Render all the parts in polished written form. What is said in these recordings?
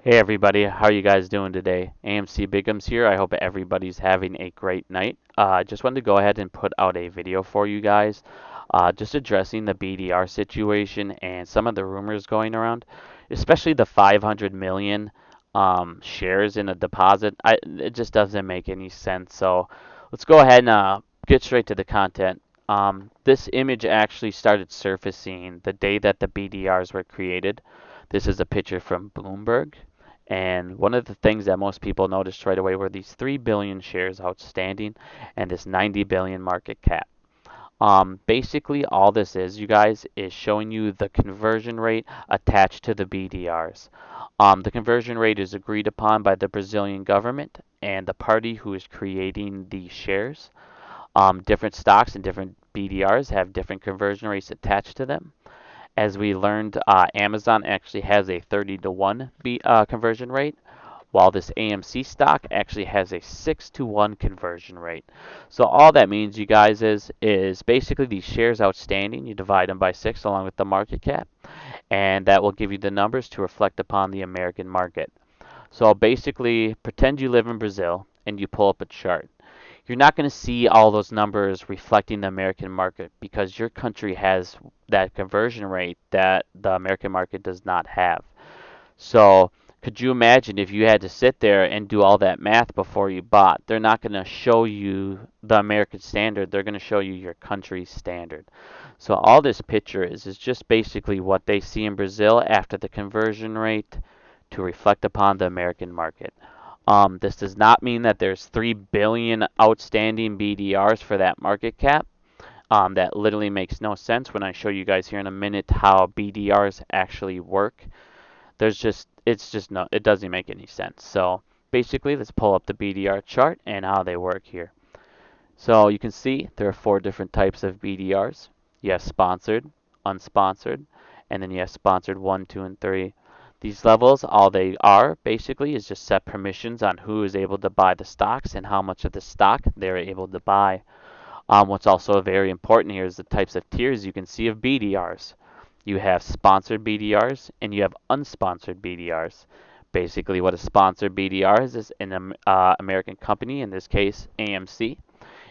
Hey everybody, how are you guys doing today? AMC Bigums here. I hope everybody's having a great night. Just wanted to go ahead and put out a video for you guys, just addressing the BDR situation and some of the rumors going around, especially the 500 million shares in a deposit. It just doesn't make any sense. So let's go ahead and get straight to the content. This image actually started surfacing the day that the BDRs were created. This is a picture from Bloomberg. And one of the things that most people noticed right away were these 3 billion shares outstanding and this 90 billion market cap. Basically, all this is, you guys, is showing you the conversion rate attached to the BDRs. The conversion rate is agreed upon by the Brazilian government and the party who is creating the shares. Different stocks and different BDRs have different conversion rates attached to them. As we learned, Amazon actually has a 30 to 1 conversion rate, while this AMC stock actually has a 6 to 1 conversion rate. So all that means, you guys, is basically these shares outstanding, you divide them by 6 along with the market cap, and that will give you the numbers to reflect upon the American market. So basically, pretend you live in Brazil and you pull up a chart. You're not going to see all those numbers reflecting the American market because your country has that conversion rate that the American market does not have. So, could you imagine if you had to sit there and do all that math before you bought? They're not going to show you the American standard, they're going to show you your country's standard. So, all this picture is just basically what they see in Brazil after the conversion rate to reflect upon the American market. This does not mean that there's 3 billion outstanding BDRs for that market cap. That literally makes no sense when I show you guys here in a minute how BDRs actually work. It's just no, it doesn't make any sense. So basically, let's pull up the BDR chart and how they work here. So you can see there are 4 different types of BDRs. You have sponsored, unsponsored, and then you have sponsored 1, 2, and 3. These levels, all they are basically is just set permissions on who is able to buy the stocks and how much of the stock they're able to buy. What's also very important here is the types of tiers you can see of BDRs. You have sponsored BDRs and you have unsponsored BDRs. Basically, what a sponsored BDR is an American company, in this case AMC,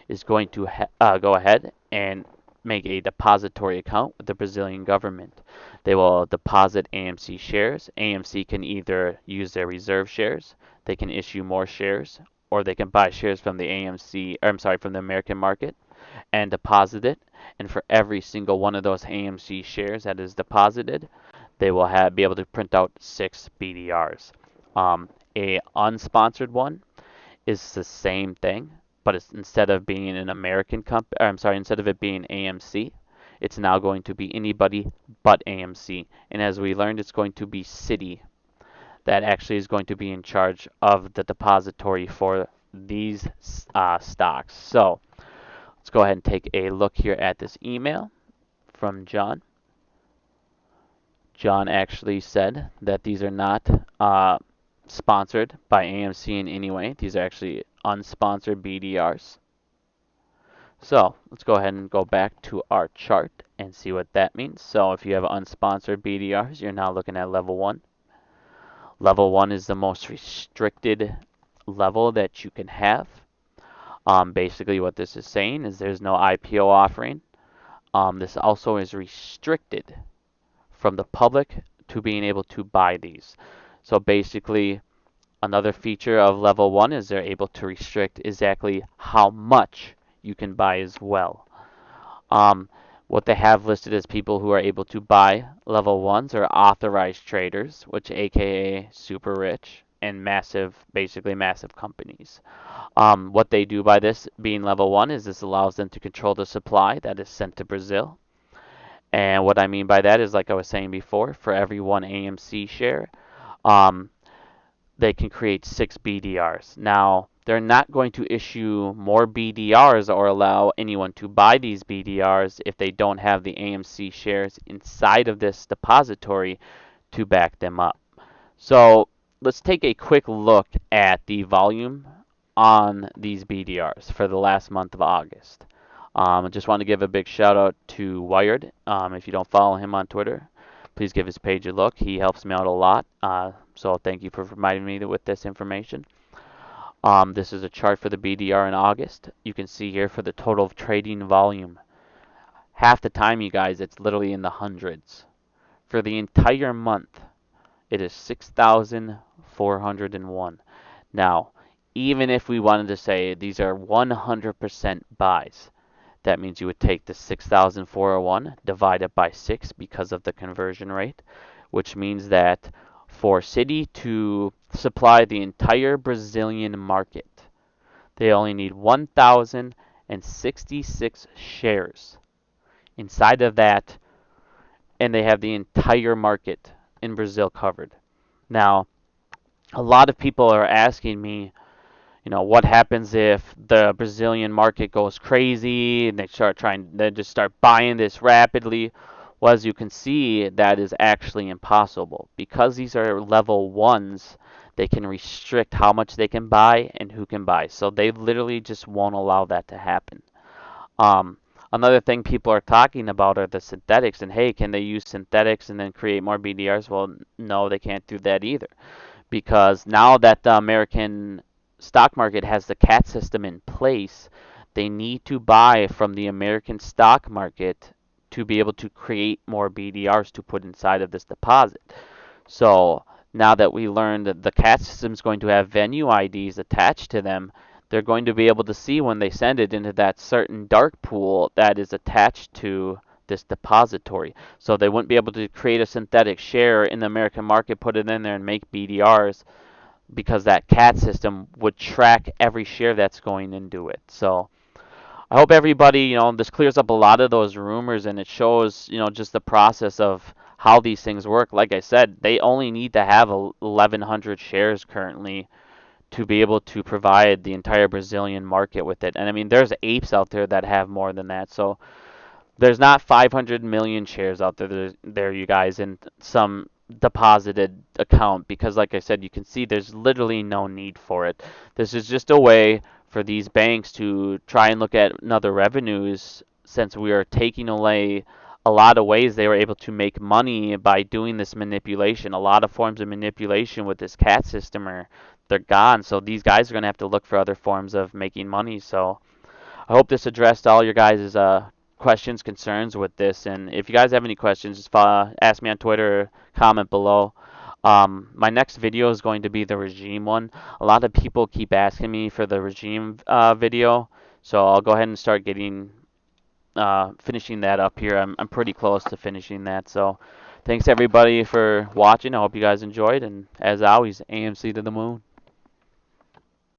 is going to go ahead and make a depository account with the Brazilian government. They will deposit AMC shares. AMC can either use their reserve shares, they can issue more shares, or they can buy shares from the from the American market and deposit it. And for every single one of those AMC shares that is deposited, they will be able to print out 6 BDRs. A unsponsored one is the same thing, but instead of being an American company, instead of it being AMC, it's now going to be anybody but AMC. And as we learned, it's going to be Citi that actually is going to be in charge of the depository for these stocks. So let's go ahead and take a look here at this email from John. John actually said that these are not sponsored by AMC in any way. These are actually unsponsored BDRs. So let's go ahead and go back to our chart and see what that means. So if you have unsponsored BDRs, you're now looking at level 1. Level 1 is the most restricted level that you can have. Basically what this is saying is there's no IPO offering. This also is restricted from the public to being able to buy these. So basically, another feature of level 1 is they're able to restrict exactly how much you can buy as well. Um, what they have listed as people who are able to buy level 1s are authorized traders, which aka super rich and massive, basically massive companies. What they do by this being level 1 is this allows them to control the supply that is sent to Brazil. And what I mean by that is, like I was saying before, for every 1 AMC share, um, they can create 6 BDRs. Now, they're not going to issue more BDRs or allow anyone to buy these BDRs if they don't have the AMC shares inside of this depository to back them up. So let's take a quick look at the volume on these BDRs for the last month of August. I just want to give a big shout out to Wired. If you don't follow him on Twitter, please give his page a look. He helps me out a lot. So thank you for providing me with this information. This is a chart for the BDR in August. You can see here for the total trading volume. Half the time, you guys, it's literally in the hundreds. For the entire month, it is 6,401. Now, even if we wanted to say these are 100% buys, that means you would take the 6,401, divide it by 6 because of the conversion rate, which means that for Citi to supply the entire Brazilian market, they only need 1,066 shares. Inside of that, and they have the entire market in Brazil covered. Now, a lot of people are asking me, what happens if the Brazilian market goes crazy and they just start buying this rapidly? Well, as you can see, that is actually impossible. Because these are level ones, they can restrict how much they can buy and who can buy. So they literally just won't allow that to happen. Um, Another thing people are talking about are the synthetics, and hey, can they use synthetics and then create more BDRs? Well, no, they can't do that either, because now that the American stock market has the CAT system in place, they need to buy from the American stock market to be able to create more BDRs to put inside of this deposit. So now that we learned that the CAT system is going to have venue IDs attached to them, they're going to be able to see when they send it into that certain dark pool that is attached to this depository. So they wouldn't be able to create a synthetic share in the American market, put it in there, and make BDRs, because that CAT system would track every share that's going into it. So I hope everybody, this clears up a lot of those rumors, and it shows, just the process of how these things work. Like I said, they only need to have 1,100 shares currently to be able to provide the entire Brazilian market with it. And I mean, there's apes out there that have more than that. So there's not 500 million shares out there, you guys, in some deposited account, because like I said, you can see there's literally no need for it. This is just a way for these banks to try and look at another revenues, since we are taking away a lot of ways they were able to make money by doing this manipulation. A lot of forms of manipulation with this CAT system they're gone. So these guys are going to have to look for other forms of making money. So I hope this addressed all your guys' questions, concerns with this. And if you guys have any questions, just ask me on Twitter or comment below. My next video is going to be the regime one. A lot of people keep asking me for the regime video, so I'll go ahead and start finishing that up here. I'm pretty close to finishing that. So thanks everybody for watching. I hope you guys enjoyed, and as always, AMC to the moon.